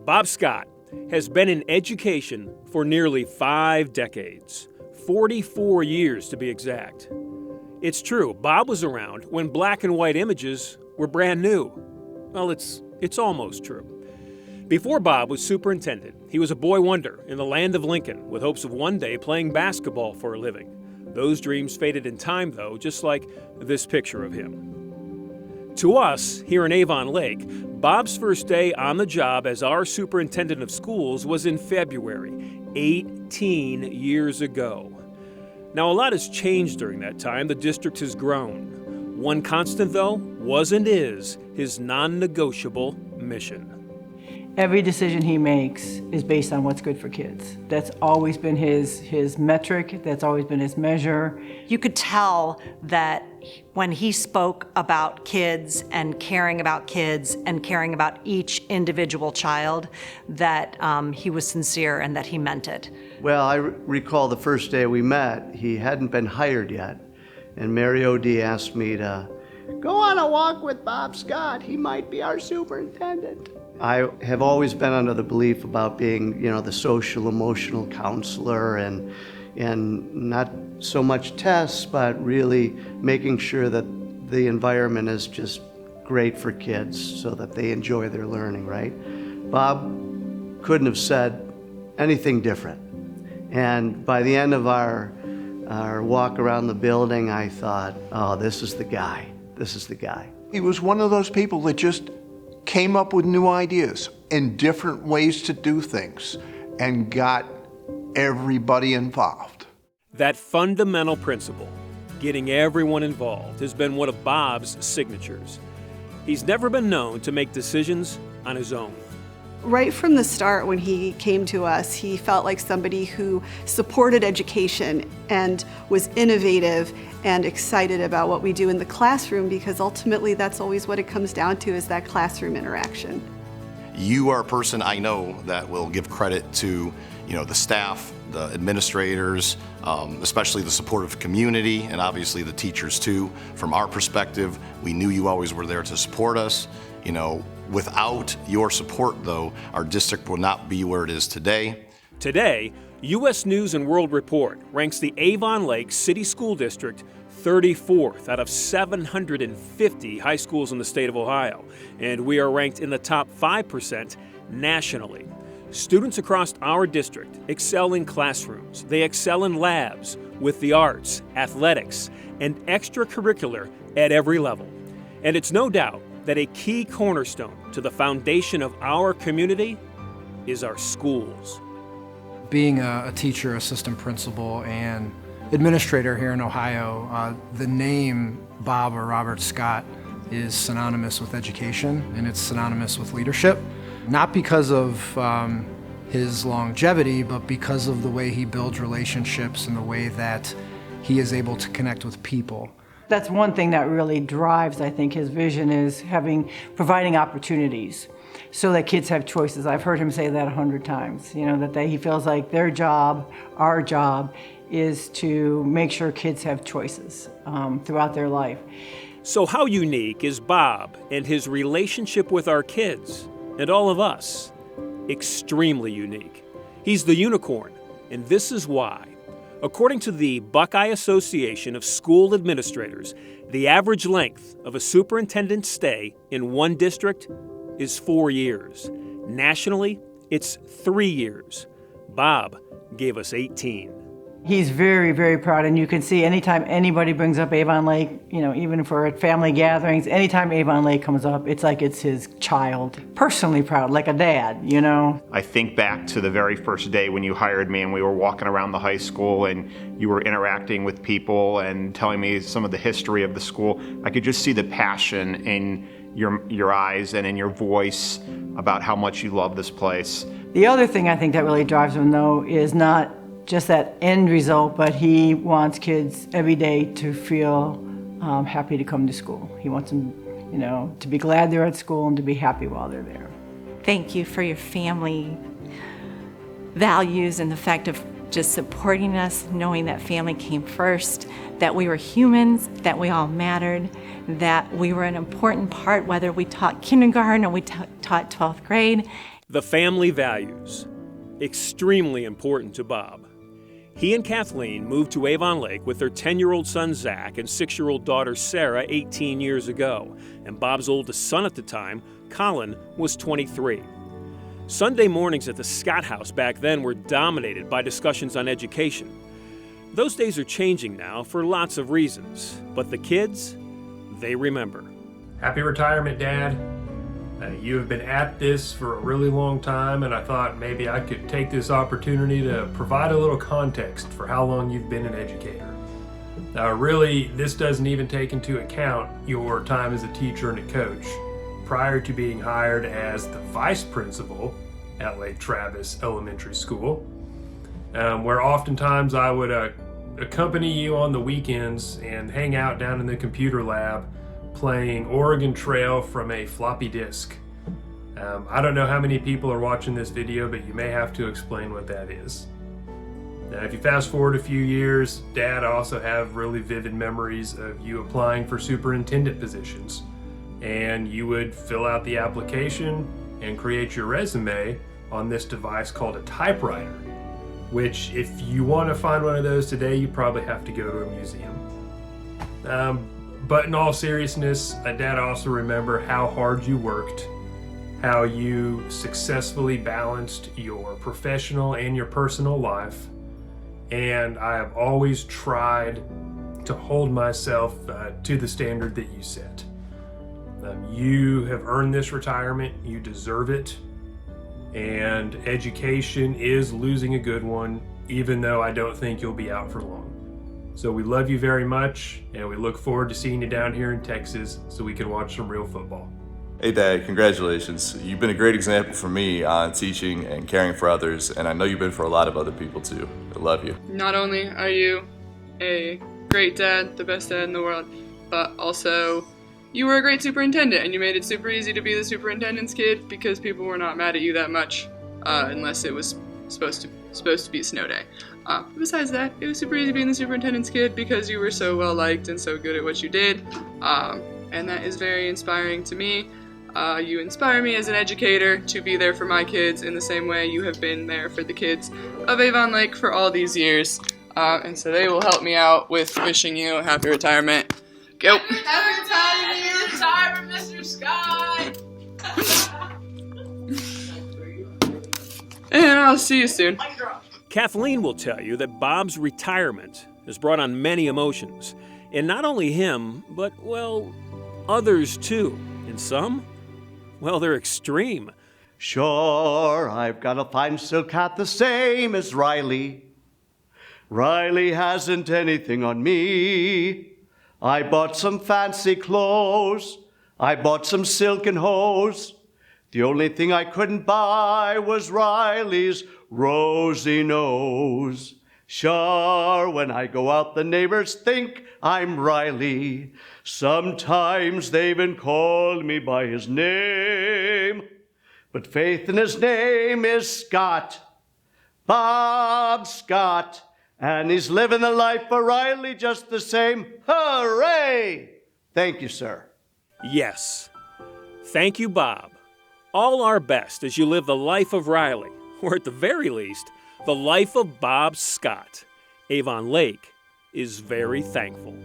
Bob Scott has been in education for nearly 5 decades, 44 years to be exact. It's true, Bob was around when black and white images were brand new. Well, it's almost true. Before Bob was superintendent, he was a boy wonder in the land of Lincoln with hopes of one day playing basketball for a living. Those dreams faded in time, though, just like this picture of him. To us, here in Avon Lake, Bob's first day on the job as our superintendent of schools was in February, 18 years ago. Now, a lot has changed during that time. The district has grown. One constant, though, was and is his non-negotiable mission. Every decision he makes is based on what's good for kids. That's always been his metric, that's always been his measure. You could tell that when he spoke about kids and caring about kids and caring about each individual child, that he was sincere and that he meant it. Well, I recall the first day we met, he hadn't been hired yet, and Mary O'D asked me to go on a walk with Bob Scott. He might be our superintendent. I have always been under the belief about being, the social emotional counselor and not so much tests, but really making sure that the environment is just great for kids so that they enjoy their learning, right? Bob couldn't have said anything different. And by the end of our walk around the building, I thought, oh, this is the guy. This is the guy. He was one of those people that just came up with new ideas and different ways to do things and got everybody involved. That fundamental principle, getting everyone involved, has been one of Bob's signatures. He's never been known to make decisions on his own. Right from the start, when he came to us, he felt like somebody who supported education and was innovative and excited about what we do in the classroom, because ultimately that's always what it comes down to, is that classroom interaction. You are a person I know that will give credit to, the staff, the administrators, especially the supportive community, and obviously the teachers too. From our perspective, we knew you always were there to support us. Without your support, though, our district will not be where it is today. Today, U.S. News and World Report ranks the Avon Lake City School District 34th out of 750 high schools in the state of Ohio, and we are ranked in the top 5% nationally. Students across our district excel in classrooms. They excel in labs, with the arts, athletics, and extracurricular at every level. And it's no doubt that a key cornerstone to the foundation of our community is our schools. Being a teacher, assistant principal, and administrator here in Ohio, the name Bob or Robert Scott is synonymous with education, and it's synonymous with leadership. Not because of his longevity, but because of the way he builds relationships and the way that he is able to connect with people. That's one thing that really drives, I think, his vision, is providing opportunities so that kids have choices. I've heard him say that 100 times, that he feels like their job, our job, is to make sure kids have choices throughout their life. So how unique is Bob and his relationship with our kids and all of us? Extremely unique. He's the unicorn, and this is why. According to the Buckeye Association of School Administrators, the average length of a superintendent's stay in one district is 4 years. Nationally, it's 3 years. Bob gave us 18. He's very, very proud, and you can see anytime anybody brings up Avon Lake, even for family gatherings, anytime Avon Lake comes up, it's like it's his child. Personally proud, like a dad, I think back to the very first day when you hired me and we were walking around the high school and you were interacting with people and telling me some of the history of the school. I could just see the passion in your eyes and in your voice about how much you love this place. The other thing I think that really drives him, though, is not just that end result, but he wants kids every day to feel happy to come to school. He wants them, to be glad they're at school and to be happy while they're there. Thank you for your family values and the fact of just supporting us, knowing that family came first, that we were humans, that we all mattered, that we were an important part, whether we taught kindergarten or we taught 12th grade. The family values, extremely important to Bob. He and Kathleen moved to Avon Lake with their 10-year-old son Zach and 6-year-old daughter Sarah 18 years ago, and Bob's oldest son at the time, Colin, was 23. Sunday mornings at the Scott House back then were dominated by discussions on education. Those days are changing now for lots of reasons, but the kids, they remember. Happy retirement, Dad. You have been at this for a really long time, and I thought maybe I could take this opportunity to provide a little context for how long you've been an educator. Really, this doesn't even take into account your time as a teacher and a coach. Prior to being hired as the vice principal at Lake Travis Elementary School, where oftentimes I would accompany you on the weekends and hang out down in the computer lab playing Oregon Trail from a floppy disk. I don't know how many people are watching this video, but you may have to explain what that is. Now, if you fast forward a few years, Dad, I also have really vivid memories of you applying for superintendent positions. And you would fill out the application and create your resume on this device called a typewriter, which if you want to find one of those today, you probably have to go to a museum. But in all seriousness, Dad, I also remember how hard you worked, how you successfully balanced your professional and your personal life, and I have always tried to hold myself to the standard that you set. You have earned this retirement, you deserve it, and education is losing a good one, even though I don't think you'll be out for long. So we love you very much, and we look forward to seeing you down here in Texas so we can watch some real football. Hey Dad, congratulations. You've been a great example for me on teaching and caring for others, and I know you've been for a lot of other people too. I love you. Not only are you a great dad, the best dad in the world, but also you were a great superintendent, and you made it super easy to be the superintendent's kid because people were not mad at you that much, unless it was supposed to be snow day. Besides that, it was super easy being the superintendent's kid because you were so well liked and so good at what you did, and that is very inspiring to me. You inspire me as an educator to be there for my kids in the same way you have been there for the kids of Avon Lake for all these years, and so they will help me out with wishing you a happy retirement. Go! Happy retirement, Mr. Scott! And I'll see you soon. Kathleen will tell you that Bob's retirement has brought on many emotions. And not only him, but, well, others too. And some, well, they're extreme. Sure, I've got a fine silk hat the same as Riley. Riley hasn't anything on me. I bought some fancy clothes. I bought some silken hose. The only thing I couldn't buy was Riley's rosy nose. Sure, when I go out, the neighbors think I'm Riley. Sometimes they even call me by his name. But faith in his name is Scott, Bob Scott. And he's living the life for Riley just the same. Hooray! Thank you, sir. Yes. Thank you, Bob. All our best as you live the life of Riley, or at the very least, the life of Bob Scott. Avon Lake is very thankful.